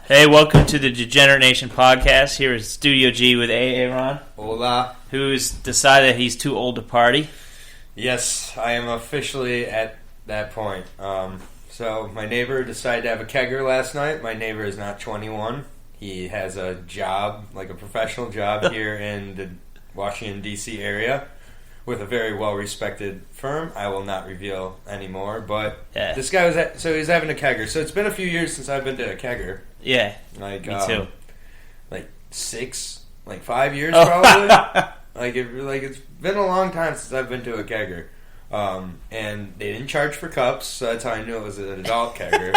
Hey, welcome to the Degenerate Nation podcast. Here is Studio G with Aaron. Hola. Who's decided he's too old to party. Yes, I am officially at that point. So my neighbor decided to have a kegger last night. My neighbor is not 21. He has a job, like a professional job here in the Washington, D.C. area with a very well-respected firm. I will not reveal anymore, but This guy he's having a kegger. So it's been a few years since I've been to a kegger. Yeah, like me too. Like 5 years probably. It's been a long time since I've been to a kegger. And they didn't charge for cups, so that's how I knew it was an adult kegger.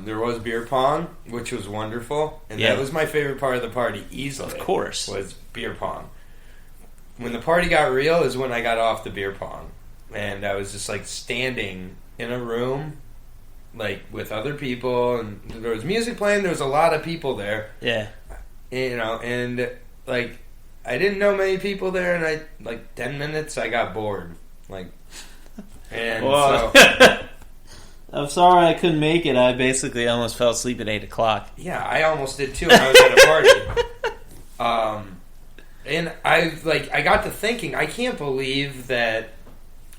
There was beer pong, which was wonderful, and that was my favorite part of the party easily. Of course. Was beer pong. When the party got real is when I got off the beer pong. And I was just like standing in a room like with other people, and there was music playing, there was a lot of people there. Yeah. And like I didn't know many people there, and 10 minutes I got bored. I'm sorry I couldn't make it. I basically almost fell asleep at 8 o'clock. Yeah, I almost did too when I was at a party. And I got to thinking, I can't believe that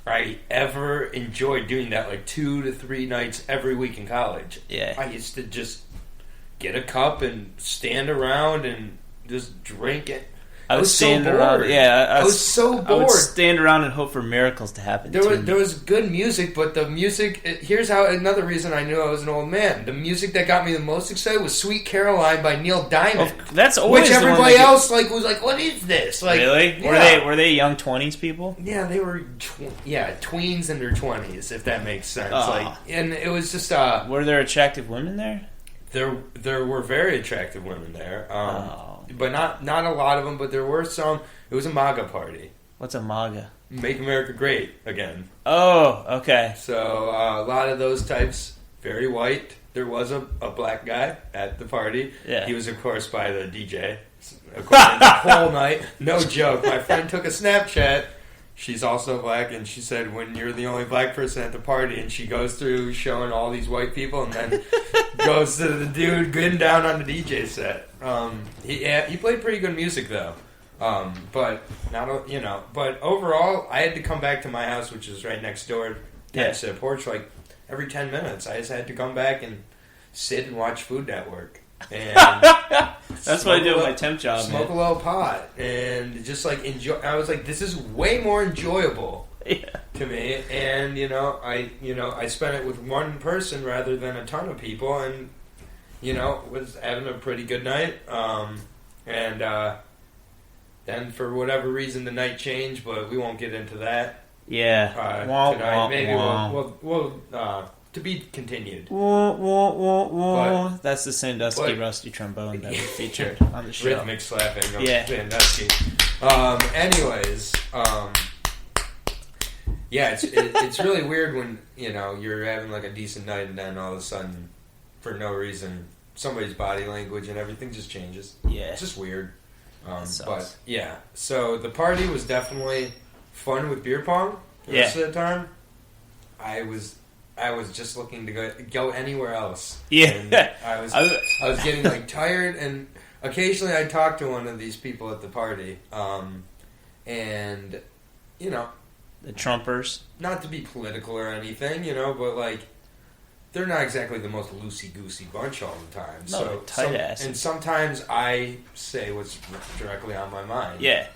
I ever enjoyed doing that 2 to 3 nights every week in college. Yeah. I used to just get a cup and stand around and just drink it. I was stand so bored. Around. Yeah, I was so bored. I would stand around and hope for miracles to happen. There was good music, but the music. Here's another reason I knew I was an old man. The music that got me the most excited was "Sweet Caroline" by Neil Diamond. That's always which everybody else was like, "What is this?" Really? Yeah. Were they young 20s people? Yeah, they were. Tweens in their 20s, if that makes sense. And it was just. Were there attractive women there? There were very attractive women there. But not a lot of them, but there were some. It was a MAGA party. What's a MAGA? Make America Great Again. Oh, okay. So a lot of those types, very white. There was a black guy at the party. Yeah. He was, of course, by the DJ. Of course, the whole night. No joke. My friend took a Snapchat. She's also black, and she said, when you're the only black person at the party, and she goes through showing all these white people, and then goes to the dude getting down on the DJ set. He played pretty good music though, but But overall, I had to come back to my house, which is right next door, to the porch. Every 10 minutes, I just had to come back and sit and watch Food Network. And that's what I do with my temp job. Smoke a little pot and just enjoy. I was like, this is way more enjoyable to me, and I spent it with one person rather than a ton of people, and was having a pretty good night. And then for whatever reason the night changed, but we won't get into that. Yeah. Tonight. Maybe we'll to be continued. But, that's the Sandusky Rusty trombone that we featured on the show. Rhythmic slapping of Sandusky. Anyways, it's really weird when you're having a decent night and then all of a sudden, for no reason, somebody's body language and everything just changes. Yeah, it's just weird. But yeah, so the party was definitely fun with beer pong. The rest of the time, I was just looking to go anywhere else. Yeah, and I was getting tired, and occasionally I'd talk to one of these people at the party, and the Trumpers. Not to be political or anything, but they're not exactly the most loosey-goosey bunch all the time. No, so tight ass. And sometimes I say what's directly on my mind. Yeah.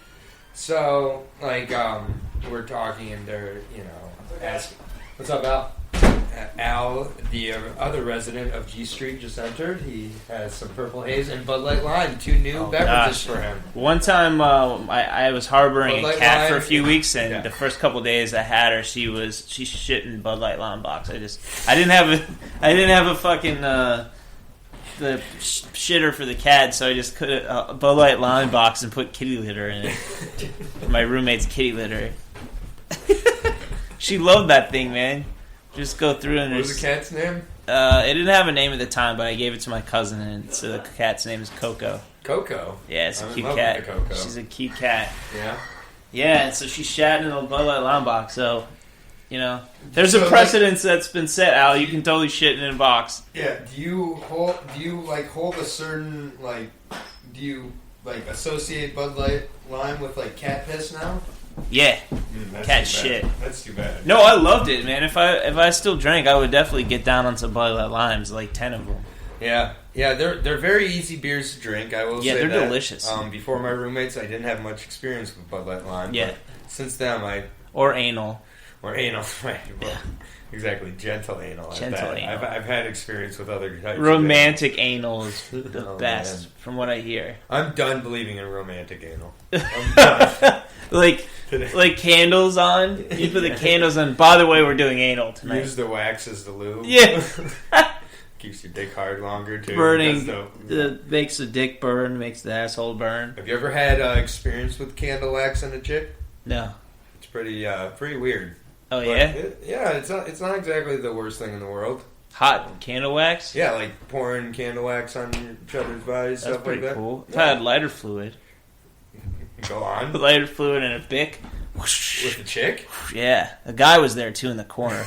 So, we're talking and they're, asking, "What's up, Al?" Al, the other resident of G Street, just entered. He has some Purple Haze and Bud Light Lime, 2 new beverages for him. One time, I was harboring a cat for a few weeks, and the first couple days I had her, she shit in Bud Light Lime box. I didn't have a fucking the shitter for the cat, so I just put a Bud Light Lime box and put kitty litter in it. My roommate's kitty litter. She loved that thing, man. Just go through and... What was the cat's name? It didn't have a name at the time, but I gave it to my cousin, and so the cat's name is Coco. Coco? Yeah, it's a cute cat. She's a cute cat. Yeah? Yeah, and so she shat in a Bud Light Lime box, so You know, there's a precedence that's been set, Al. You can totally shit in a box. Yeah. Do you hold a certain do you associate Bud Light Lime with cat piss now? Yeah, cat shit. That's too bad. No, I loved it, man. If I still drank, I would definitely get down on some Bud Light Limes, 10 of them. Yeah, they're very easy beers to drink. I will say that. Yeah, they're delicious. Before my roommates, I didn't have much experience with Bud Light Lime. Yeah. But since then, or anal, right? Yeah. Exactly, gentle anal. Anal. I've had experience with other types. Romantic anal is the best, man. From what I hear. I'm done believing in romantic anal. I'm done. like candles on. You put the candles on. By the way, we're doing anal tonight. Use the wax as the lube. Yeah. Keeps your dick hard longer too. Burning makes the dick burn, makes the asshole burn. Have you ever had experience with candle wax on a chick? No. It's pretty weird. Oh, yeah? It's not exactly the worst thing in the world. Hot candle wax? Yeah, pouring candle wax on each other's bodies, stuff like that. That's pretty cool. If I had lighter fluid. Go on. Lighter fluid and a Bic. With the chick? Yeah. A guy was there, too, in the corner.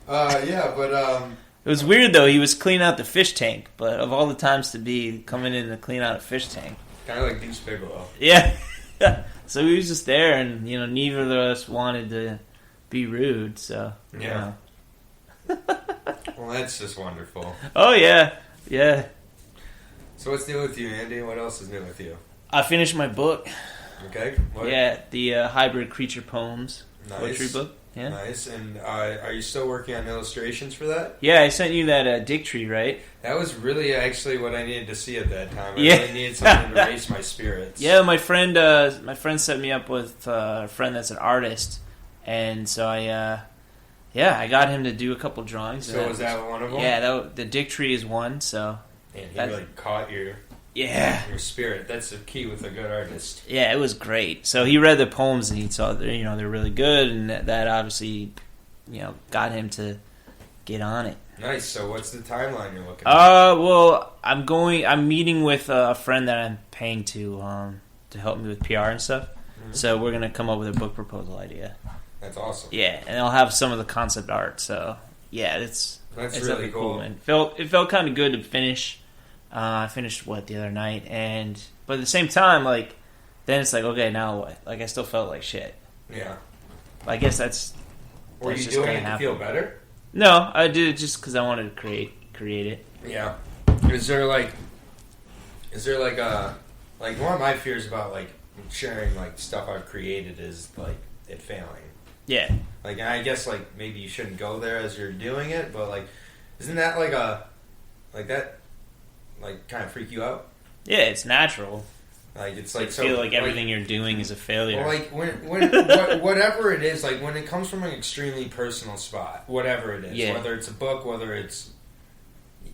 It was weird, though. He was cleaning out the fish tank, but of all the times to be coming in to clean out a fish tank. Kind of like Deuce Bigelow. Yeah. So he was just there, and neither of us wanted to be rude. So yeah. Well, that's just wonderful. Oh yeah. So what's new with you, Andy? What else is new with you? I finished my book. Okay. What? Yeah, the Hybrid Creature Poems poetry book. Yeah. Nice. And are you still working on illustrations for that? Yeah, I sent you that dick tree, right? That was really actually what I needed to see at that time. I really needed something to raise my spirits. Yeah, my friend set me up with a friend that's an artist, and so I got him to do a couple drawings. So was that one of them? Yeah, the dick tree is one. So. And he really caught your spirit. That's the key with a good artist. Yeah, it was great. So he read the poems and he saw they're really good, and that obviously got him to get on it. Nice. So what's the timeline you're looking at? Well, I'm meeting with a friend that I'm paying to help me with PR and stuff. Mm-hmm. So we're gonna come up with a book proposal idea. That's awesome. Yeah, and I'll have some of the concept art. So yeah, it's really cool. Man. It felt kind of good to finish. I finished the other night, but at the same time, then it's okay, now what? I still felt like shit. Yeah. I guess that's. Were you doing it to feel better? No, I did it just because I wanted to create it. Yeah. Is there one of my fears about sharing stuff I've created is it failing. Yeah. And I guess maybe you shouldn't go there as you're doing it, but isn't that kind of freak you out? Yeah, it's natural. It's so feel like everything you're doing is a failure. Well, when whatever it is, when it comes from an extremely personal spot, whatever it is, whether it's a book, whether it's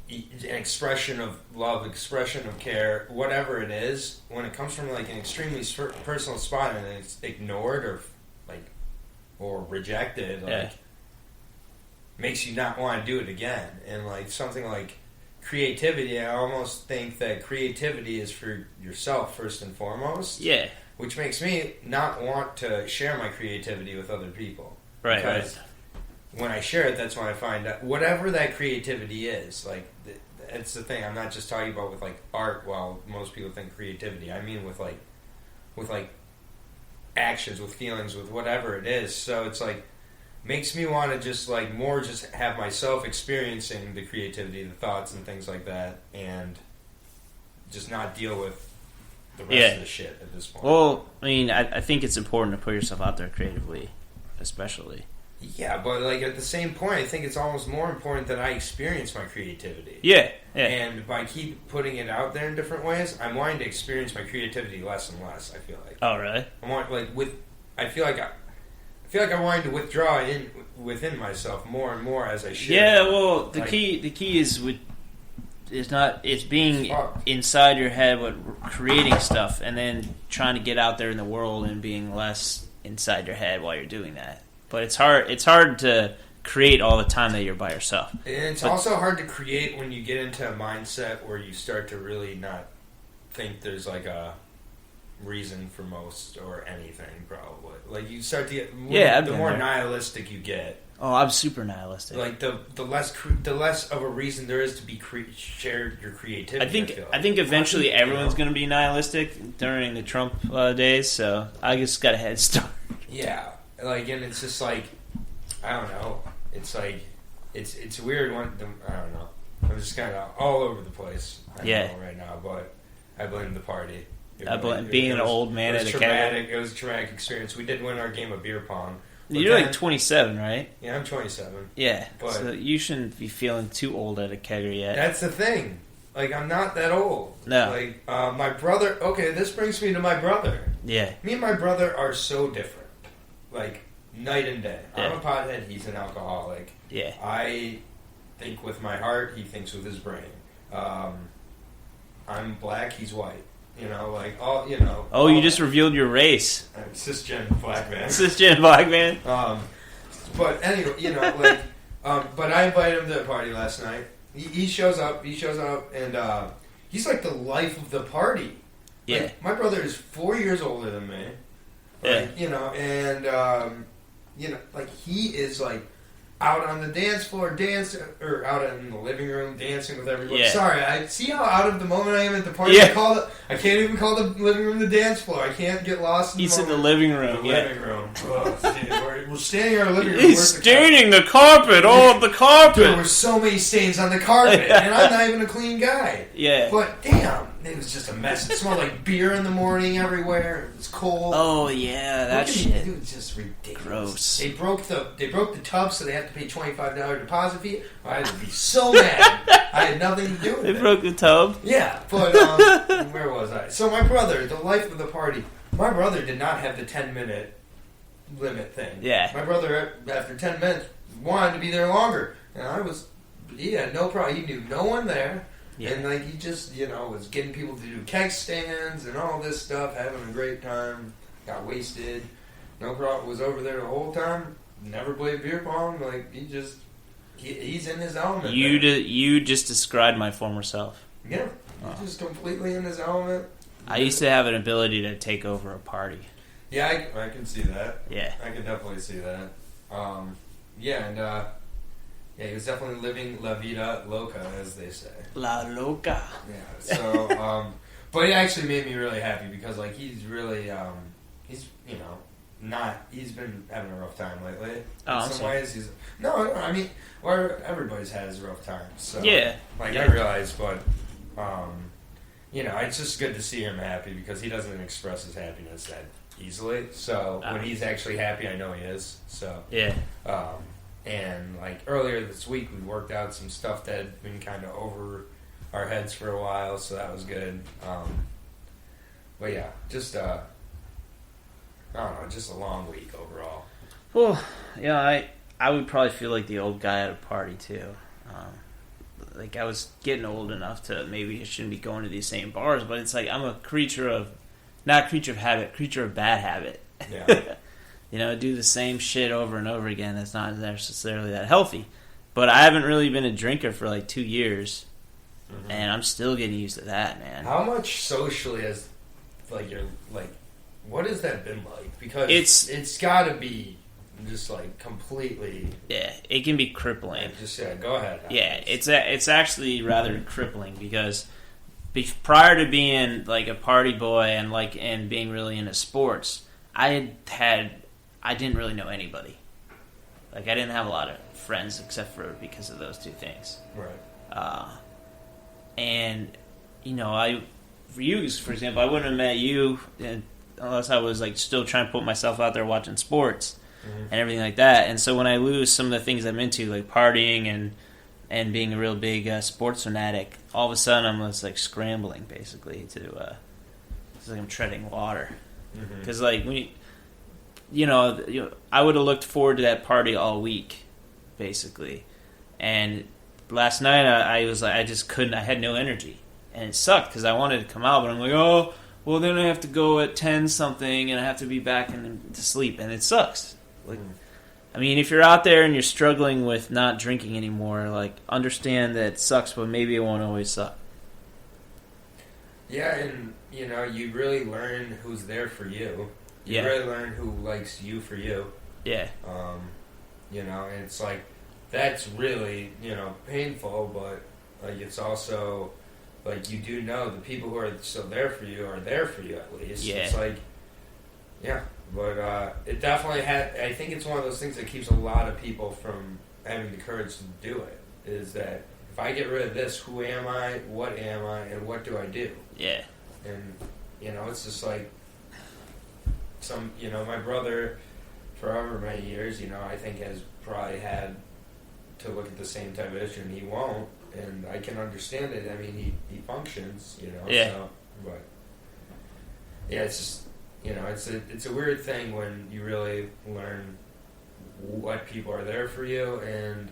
an expression of love, expression of care, whatever it is, when it comes from an extremely personal spot and it's ignored or rejected, makes you not want to do it again. And something like creativity, I almost think that creativity is for yourself first and foremost. Yeah. Which makes me not want to share my creativity with other people. Right. Because when I share it, that's when I find out whatever that creativity is. It's the thing. I'm not just talking about with art. While most people think creativity, I mean with actions, with feelings, with whatever it is. So it's makes me want to just more just have myself experiencing the creativity, the thoughts and things like that, and just not deal with the rest of the shit at this point. Well, I mean, I think it's important to put yourself out there creatively, especially. Yeah, but at the same point, I think it's almost more important that I experience my creativity. Yeah. And by keep putting it out there in different ways, I'm wanting to experience my creativity less and less. I feel like. Oh, really? I feel like I wanted to withdraw within myself more and more as I should. Yeah, well, the key is it's being inside your head, creating stuff, and then trying to get out there in the world and being less inside your head while you're doing that. But it's hard. It's hard to create all the time that you're by yourself. And it's also hard to create when you get into a mindset where you start to really not think there's reason for most or anything, probably. Like, you start to get... the more nihilistic you get. Oh, I'm super nihilistic. Like, the less of a reason there is to be share your creativity. I think eventually everyone's going to be nihilistic during the Trump days, so I just got a head start. Yeah. Like, and it's just like, I don't know. It's like, it's weird when, I don't know. I'm just kind of all over the place right now, but I blame the party. Being an old man at a keg. It was a traumatic experience. We did win our game of beer pong. You're like 27, right? Yeah, I'm 27. Yeah, so you shouldn't be feeling too old at a kegger yet. That's the thing. Like, I'm not that old. No. Like, my brother... Okay, this brings me to my brother. Yeah. Me and my brother are so different. Like, night and day. Yeah. I'm a pothead, he's an alcoholic. Yeah. I think with my heart, he thinks with his brain. I'm black, he's white. You know, like, all, you know... Oh, you just revealed your race. I'm cisgen black man. Cisgen black man? But anyway, you know, like... but I invited him to a party last night. He shows up, and he's like the life of the party. Yeah. Like, my brother is 4 years older than me. Like, yeah. You know, and, you know, like, he is, like, out on the dance floor dancing, or out in the living room dancing with everyone. Yeah. Sorry, I see how out of the moment I am at the party. Yeah. I can't even call the living room the dance floor. I can't get lost in He's the in the living room. The living room. Oh, we're standing in our living room. He's staining the carpet. Oh, the carpet. There were so many stains on the carpet, and I'm not even a clean guy. Yeah. But damn, it was just a mess. It smelled like beer in the morning everywhere. It was cold. Oh yeah, that shit. It was just ridiculous. Gross. They broke the tub, so they had to pay $25 deposit fee. I would be so mad. I had nothing to do with it. They broke the tub. Yeah, but where was I? So my brother, the life of the party. My brother did not have the 10-minute limit thing. Yeah. My brother, after 10 minutes, wanted to be there longer, and he had no problem. He knew no one there. Yeah. And, like, he just, you know, was getting people to do keg stands and all this stuff, having a great time, got wasted, no problem, was over there the whole time, never played beer pong, like, he's in his element. You just described my former self. Yeah, he's just completely in his element. I used to have an ability to take over a party. Yeah, I can see that. Yeah. I can definitely see that. Yeah, he was definitely living La Vida Loca, as they say. La Loca. Yeah, so, but it actually made me really happy because, like, he's really, he's, you know, he's been having a rough time lately. In some ways, I mean, everybody's had his rough times, so. Yeah. Like, I realize, but, you know, it's just good to see him happy because he doesn't express his happiness that easily, so when he's actually happy, I know he is, so. Yeah. And, like, earlier this week, we worked out some stuff that had been kind of over our heads for a while, so that was good. But, yeah, just, I don't know, just a long week overall. Well, yeah, I would probably feel like the old guy at a party, too. Like, I was getting old enough to maybe I shouldn't be going to these same bars, but it's like I'm a creature of, not creature of habit, creature of bad habit. Yeah. You know, do the same shit over and over again. That's not necessarily that healthy. But I haven't really been a drinker for like 2 years, and I'm still getting used to that, man. How much socially has, like, what has that been like? Because it's got to be just like completely. Yeah, it can be crippling. Go ahead. Yeah, it's actually rather crippling because prior to being like a party boy and being really into sports, I didn't really know anybody. Like, I didn't have a lot of friends except because of those two things. Right. And, you know, for you, for example, I wouldn't have met you unless I was, like, still trying to put myself out there watching sports and everything like that. And so when I lose some of the things I'm into, like partying and being a real big sports fanatic, all of a sudden I'm just, like, scrambling, basically, to, it's like I'm treading water. Because, like, when I would have looked forward to that party all week, basically. And last night I was like, I just couldn't. I had no energy, and it sucked because I wanted to come out, but I'm like, oh, well, then I have to go at 10 something, and I have to be back to sleep, and it sucks. Like, I mean, if you're out there and you're struggling with not drinking anymore, like, understand that it sucks, but maybe it won't always suck. Yeah, and you know, you really learn who's there for you. You really learn who likes you for you. Yeah. You know, and it's like, that's really, you know, painful, but, like, it's also, like, you do know the people who are still there for you are there for you, at least. Yeah. It's like, yeah, but it definitely I think it's one of those things that keeps a lot of people from having the courage to do it, is that if I get rid of this, who am I, what am I, and what do I do? Yeah. And, you know, it's just like, you know, my brother, for however many years, you know, I think has probably had to look at the same type of issue, and he won't, and I can understand it. I mean, he functions, you know, so, but, yeah, it's just, you know, it's a weird thing when you really learn what people are there for you, and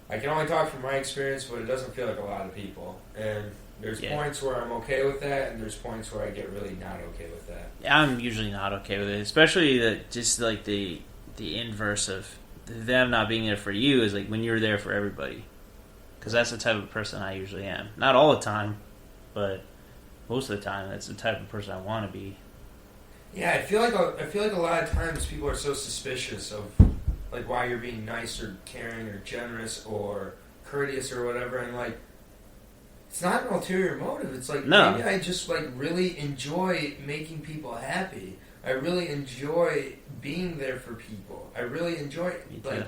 I can only talk from my experience, but it doesn't feel like a lot of people, and there's points where I'm okay with that, and there's points where I get really not okay with that. Yeah, I'm usually not okay with it, especially the inverse of them not being there for you is like when you're there for everybody, because that's the type of person I usually am. Not all the time, but most of the time, that's the type of person I want to be. Yeah, I feel like a lot of times people are so suspicious of like why you're being nice or caring or generous or courteous or whatever, and like it's not an ulterior motive. It's like maybe I just like really enjoy making people happy. I really enjoy being there for people. I really enjoy it. Like,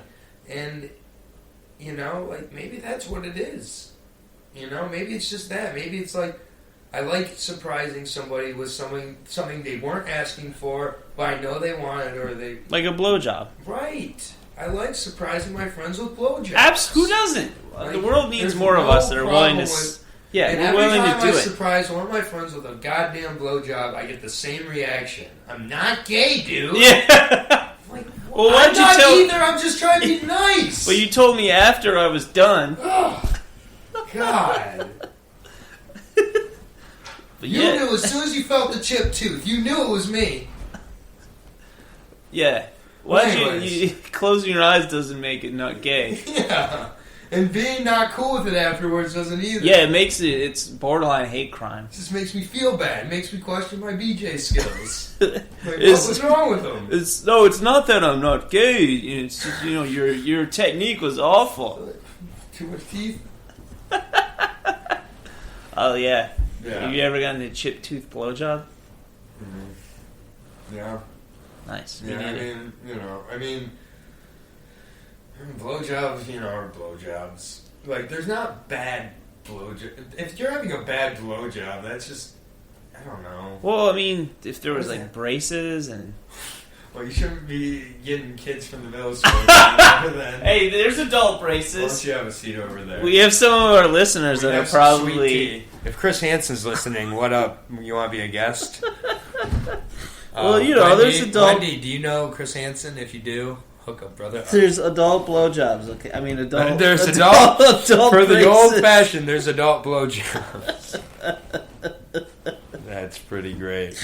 and you know, like maybe that's what it is. You know, maybe it's just that. Maybe it's like I like surprising somebody with something they weren't asking for, but I know they wanted, or they like a blowjob. Right. I like surprising my friends with blowjobs. Who doesn't? Like, the world needs more of us that are willing to. Yeah, and we're willing to do it. Every time I surprise one of my friends with a goddamn blowjob, I get the same reaction. I'm not gay, dude. Yeah. Like, well, why'd you tell either? I'm just trying to be nice. Well, you told me after I was done. Oh, God. You knew as soon as you felt the chipped tooth. You knew it was me. Yeah. Well, you closing your eyes doesn't make it not gay. Yeah. And being not cool with it afterwards doesn't either. Yeah, it's borderline hate crime. It just makes me feel bad. It makes me question my BJ skills. Like, what was wrong with them? It's not that I'm not gay. It's just, you know, your technique was awful. Too much teeth? Oh, yeah. Have you ever gotten a chipped tooth blowjob? Mm-hmm. Yeah. Nice. Yeah, I mean, blowjobs, are blowjobs. Like, there's not bad blowjob. If you're having a bad blowjob, that's just, I don't know. Well, I mean, if there was, like, braces and... Well, you shouldn't be getting kids from the middle school. Then. Hey, there's adult braces. Why don't you have a seat over there? We have some of our listeners that are probably... If Chris Hansen's listening, what up? You want to be a guest? Well, there's adult... Wendy, do you know Chris Hansen? If you do, hook up, brother. There's adult blowjobs, okay? I mean, adult... There's adult for braces. the old-fashioned, there's adult blowjobs. That's pretty great.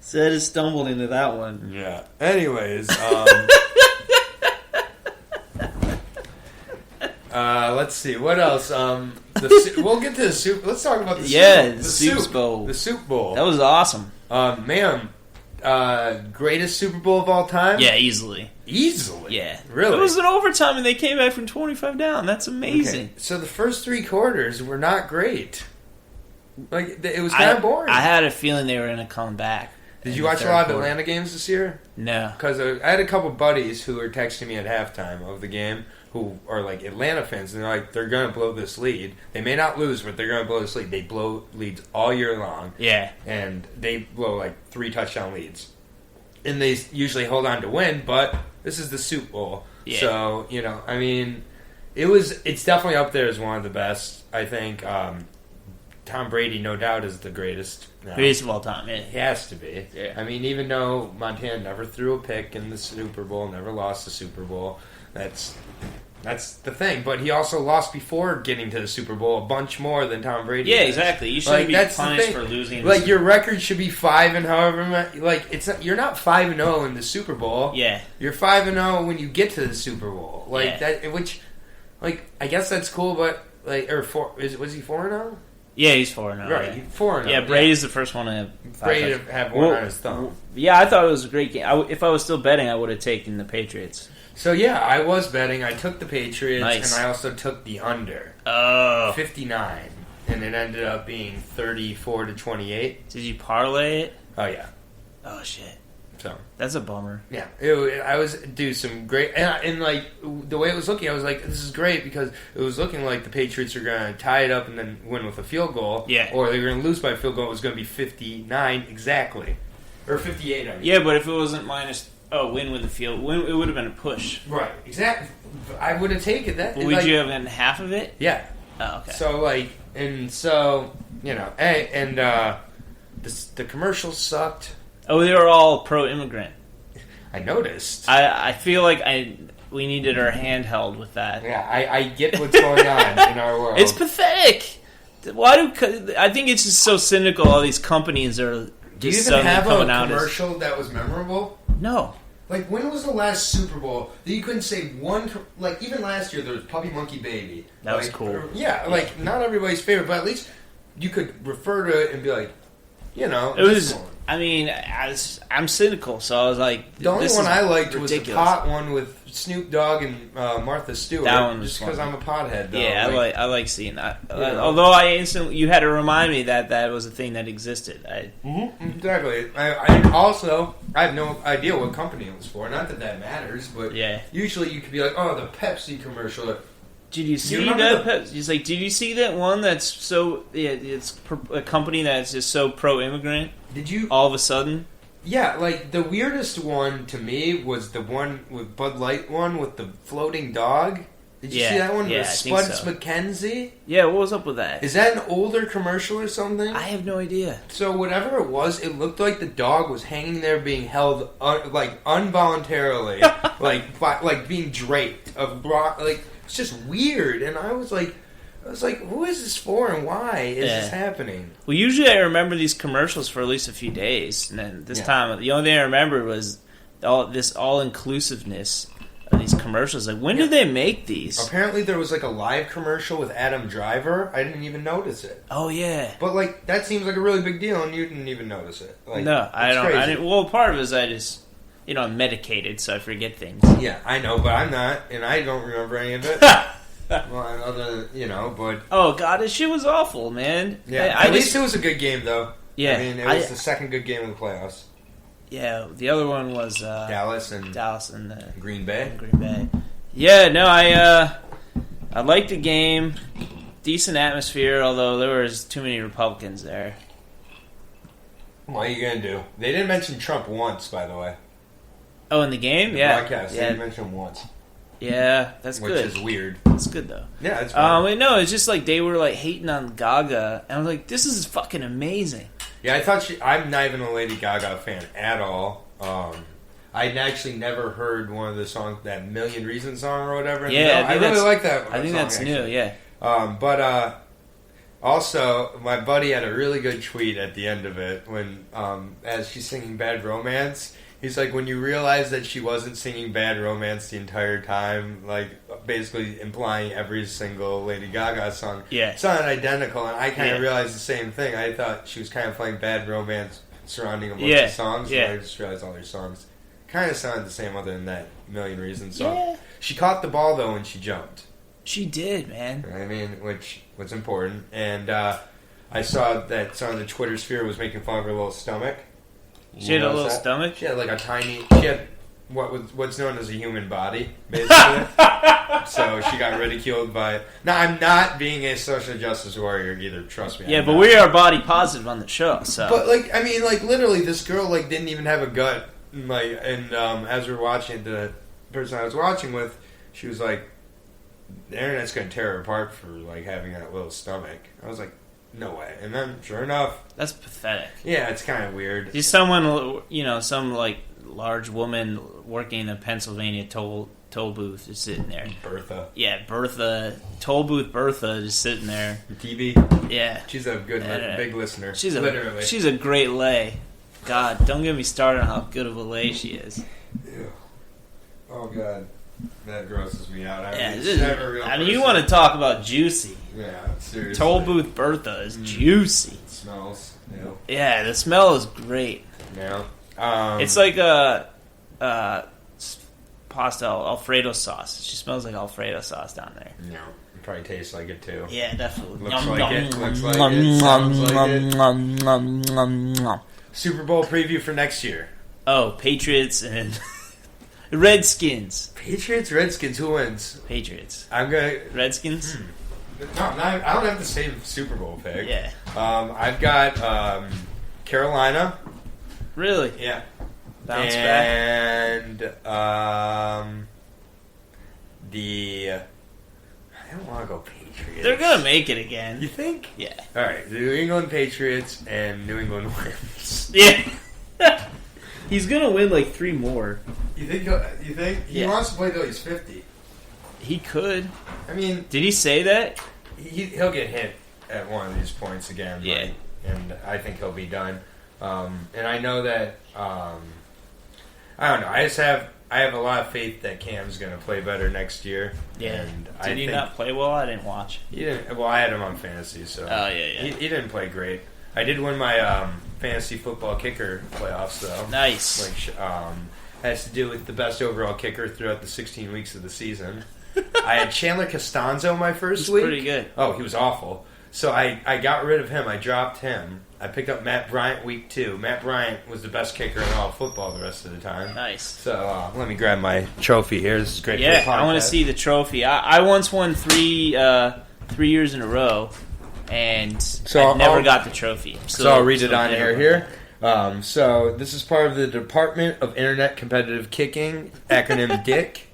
So I just stumbled into that one. Yeah. Anyways, let's see. What else? We'll get to the soup. Let's talk about the soup. Yeah, the Soup Bowl. The Soup Bowl. That was awesome. Man, greatest Super Bowl of all time? Yeah, easily. Easily? Yeah. Really? It was an overtime, and they came back from 25 down. That's amazing. Okay. So the first three quarters were not great. Like, it was kind of boring. I had a feeling they were going to come back. Did you watch a lot of Atlanta games this year? No. Because I had a couple buddies who were texting me at halftime of the game who are like Atlanta fans, and they're like, they're going to blow this lead. They may not lose, but they're going to blow this lead. They blow leads all year long. Yeah. And they blow like 3 touchdown leads. And they usually hold on to win, but this is the Super Bowl. Yeah. So, I mean, it's definitely up there as one of the best, I think. Tom Brady, no doubt, is the greatest. Greatest of all time, yeah. He has to be. Yeah. I mean, even though Montana never threw a pick in the Super Bowl, never lost the Super Bowl, that's the thing. But he also lost before getting to the Super Bowl a bunch more than Tom Brady. Yeah, exactly. You shouldn't be punished for losing. Like, your record should be 5 and however. Like, you're not 5-0 in the Super Bowl. Yeah. You're 5-0 when you get to the Super Bowl. Like that, which, like, I guess that's cool. But was he 4-0? Yeah, he's 4-0. Right, Yeah. 4-0. Yeah, Brady's the first one to have 5 Brady to have one on his thumb. Yeah, I thought it was a great game. If I was still betting, I would have taken the Patriots. So yeah, I was betting. I took the Patriots, Nice. and I also took the under. Oh. 59, and it ended up being 34-28. Did you parlay it? Oh yeah. Oh shit. So that's a bummer. Yeah, I was some great, and like the way it was looking, I was like, this is great because it was looking like the Patriots are going to tie it up and then win with a field goal. Yeah. Or they were going to lose by a field goal. It was going to be 59 exactly, or 58. I mean. Yeah, but if it wasn't win with the field, it would have been a push. Right. Exactly. I would have taken that. But would you have gotten half of it? Yeah. Oh, okay. So the commercials sucked. Oh, they were all pro-immigrant. I noticed. I feel like we needed our handheld with that. Yeah, I get what's going on in our world. It's pathetic. I think it's just so cynical. All these companies are just Do you even have a commercial that was memorable? No. Like, when was the last Super Bowl that you couldn't say one... Like, even last year, there was Puppy Monkey Baby. That was cool. Not everybody's favorite, but at least you could refer to it and be like, it was... I mean, I'm cynical, so I was like... The only one I liked ridiculous. was the pot one with Snoop Dogg and Martha Stewart. That one was just because I'm a pothead, though. Yeah, I like seeing that. Although you had to remind me that was a thing that existed. Exactly. I have no idea what company it was for. Not that matters, but usually you could be like, oh, the Pepsi commercial. Did you see that? He's like, did you see that one that's so... Yeah, it's a company that's just so pro-immigrant. Did you... All of a sudden? Yeah, like, the weirdest one to me was the one with Bud Light one with the floating dog. Did you see that one? Yeah, with Spuds McKenzie? Yeah, what was up with that? Is that an older commercial or something? I have no idea. So whatever it was, it looked like the dog was hanging there being held, involuntarily. like being draped. It's just weird. And I was like, who is this for and why is this happening? Well, usually I remember these commercials for at least a few days. And then this time, the only thing I remember was this all-inclusiveness of these commercials. Like, when did they make these? Apparently there was, like, a live commercial with Adam Driver. I didn't even notice it. Oh, yeah. But, like, that seems like a really big deal, and you didn't even notice it. Like, no, I didn't. Well, part of it is I just... I'm medicated, so I forget things. Yeah, I know, but I'm not, and I don't remember any of it. Well, other than, but... Oh, God, this shit was awful, man. Yeah, at least it was a good game, though. Yeah. I mean, it was the second good game of the playoffs. Yeah, the other one was... Dallas and Green Bay. Yeah, no, I liked the game. Decent atmosphere, although there was too many Republicans there. What are you going to do? They didn't mention Trump once, by the way. Oh, in the game? The broadcast, they didn't mention him once. Yeah, that's good. Which is weird. It's good, though. Yeah, it's fine. No, it's just like they were like hating on Gaga, and I was like, this is fucking amazing. Yeah, I thought I'm not even a Lady Gaga fan at all. I'd actually never heard one of the songs, that Million Reasons song or whatever. Yeah, I really like that. I think song, that's actually. new. Yeah. But also, my buddy had a really good tweet at the end of it when, as she's singing Bad Romance. He's like, when you realize that she wasn't singing Bad Romance the entire time, like, basically implying every single Lady Gaga song sounded identical, and I kind of realized the same thing. I thought she was kind of playing Bad Romance surrounding a bunch of songs, but I just realized all her songs kind of sounded the same other than that Million Reasons song. Yeah. She caught the ball, though, when she jumped. She did, man. I mean, which was important. And I saw that some of the Twitter sphere was making fun of her little stomach. She had a little stomach? She had like she had what's known as a human body, basically. So she got ridiculed by... Now, I'm not being a social justice warrior either, trust me. Yeah, but we are body positive on the show, so... But, literally, this girl, didn't even have a gut. And as we were watching, the person I was watching with, she was like, the internet's going to tear her apart for, having that little stomach. I was like, no way. And then, sure enough... That's pathetic. Yeah, it's kind of weird. Just someone, some, large woman working in a Pennsylvania toll booth just sitting there. Bertha. Yeah, Bertha. Toll booth Bertha just sitting there. TV? Yeah. She's a good, big listener. Literally. She's a great lay. God, don't get me started on how good of a lay she is. Yeah. Oh, God. That grosses me out. You want to talk about juicy. Yeah, seriously. Toll Booth Bertha is juicy. It smells. Yeah, the smell is great. Yeah. It's like a pasta Alfredo sauce. It just smells like Alfredo sauce down there. Yeah, it probably tastes like it too. Yeah, definitely. Looks like it. Sounds like it. Super Bowl preview for next year. Oh, Patriots and Redskins. Patriots, Redskins. Who wins? Patriots. I'm gonna Redskins. No, I don't have the same Super Bowl pick. Yeah. I've got Carolina. Really? Yeah. Bounce back. And I don't want to go Patriots. They're gonna make it again. You think? Yeah. All right, the New England Patriots and New England wins. Yeah. He's gonna win like 3 more. You think? He wants to play till he's 50. He could. I mean, did he say that? He'll get hit at one of these points again. Yeah. Right? And I think he'll be done. And I know that. I don't know. I have a lot of faith that Cam's going to play better next year. Yeah. And Did he not play well? I didn't watch. He didn't. Well, I had him on fantasy, so. Oh yeah. He didn't play great. I did win my fantasy football kicker playoffs, though. Nice. Which has to do with the best overall kicker throughout the 16 weeks of the season. I had Chandler Costanzo my first week. Pretty good. Oh, he was awful. So I got rid of him. I dropped him. I picked up Matt Bryant week 2. Matt Bryant was the best kicker in all of football the rest of the time. Nice. So let me grab my trophy here. This is great. Yeah, for the podcast. I want to see the trophy. I once won 3 years in a row, and I never got the trophy. So I'll read it on air here. So this is part of the Department of Internet Competitive Kicking, acronym DIC,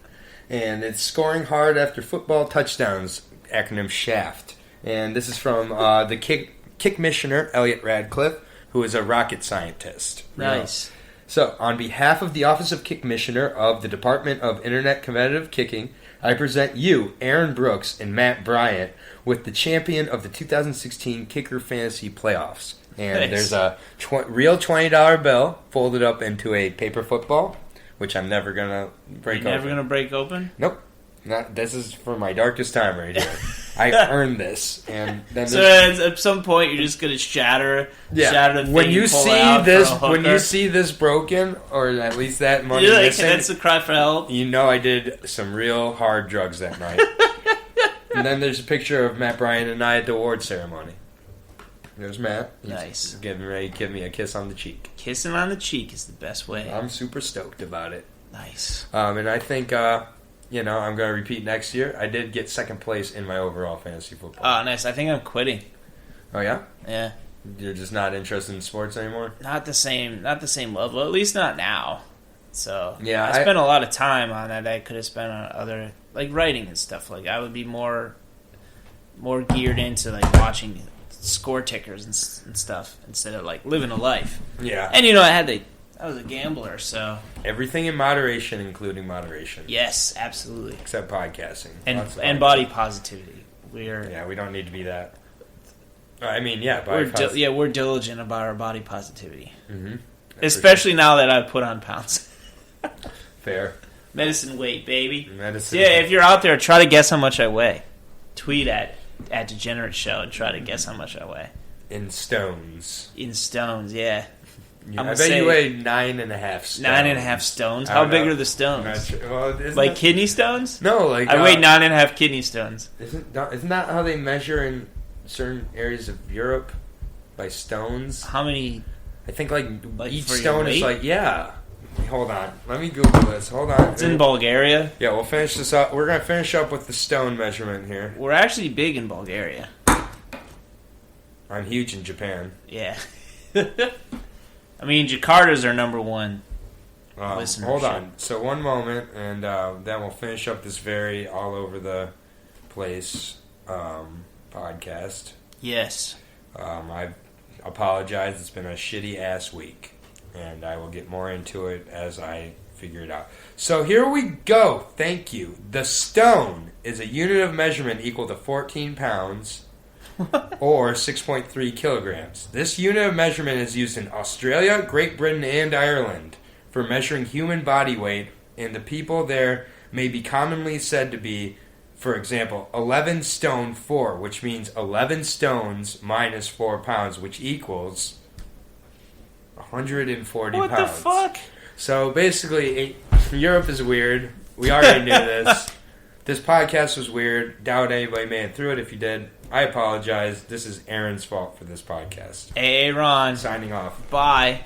and it's scoring hard after football touchdowns, acronym SHAFT. And this is from the kick commissioner, Elliot Radcliffe, who is a rocket scientist. Nice. So, on behalf of the Office of Kick Commissioner of the Department of Internet Competitive Kicking, I present you, Aaron Brooks and Matt Bryant, with the champion of the 2016 Kicker Fantasy Playoffs. And there's a real $20 bill folded up into a paper football, which I'm never going to break open. Never going to break open? Nope. This is for my darkest time right here. I earned this, and then so at some point you're just gonna shatter the thing. When you see this broken, or at least that money missing, that's a cry for help. You know I did some real hard drugs that night. And then there's a picture of Matt Bryant and I at the award ceremony. There's Matt. Nice. Getting ready to give me a kiss on the cheek. Kissing on the cheek is the best way. I'm super stoked about it. Nice. And I think. I'm going to repeat next year. I did get second place in my overall fantasy football. Oh, nice. I think I'm quitting. Oh, yeah? Yeah. You're just not interested in sports anymore? Not the same level. At least not now. So, yeah, I spent a lot of time on that I could have spent on other, like writing and stuff. Like, I would be more geared into, like, watching score tickers and stuff instead of, like, living a life. Yeah. And, I was a gambler, so... Everything in moderation, including moderation. Yes, absolutely. Except podcasting. And body positivity. We don't need to be that. I mean, yeah. We're diligent about our body positivity. Mm-hmm. Especially now that I've put on pounds. Fair. Medicine weight, baby. Medicine. Yeah, if you're out there, try to guess how much I weigh. Tweet at Degenerate Show and try to guess how much I weigh. In stones. Yeah. I bet you weigh 9.5 stones. 9.5 stones? How big are the stones? Like kidney stones? No, like... I weigh 9.5 kidney stones. Isn't that how they measure in certain areas of Europe? By stones? How many... I think like each stone is like... Yeah. Hold on. Let me Google this. Hold on. It's in Bulgaria. Yeah, we'll finish this up. We're going to finish up with the stone measurement here. We're actually big in Bulgaria. I'm huge in Japan. Yeah. I mean, Jakarta's our number one listenership. Hold on. So one moment, and then we'll finish up this very all over the place podcast. Yes. I apologize. It's been a shitty ass week, and I will get more into it as I figure it out. So here we go. Thank you. The stone is a unit of measurement equal to 14 pounds. or 6.3 kilograms. This unit of measurement is used in Australia, Great Britain, and Ireland for measuring human body weight, and the people there may be commonly said to be For example, 11 stone 4, which means 11 stones minus 4 pounds, which equals 140 what pounds. What the fuck? So basically, Europe is weird. We already knew this. This podcast was weird. Doubt anybody made it through it. If you did, I apologize. This is Aaron's fault for this podcast. Hey, Ron. Signing off. Bye.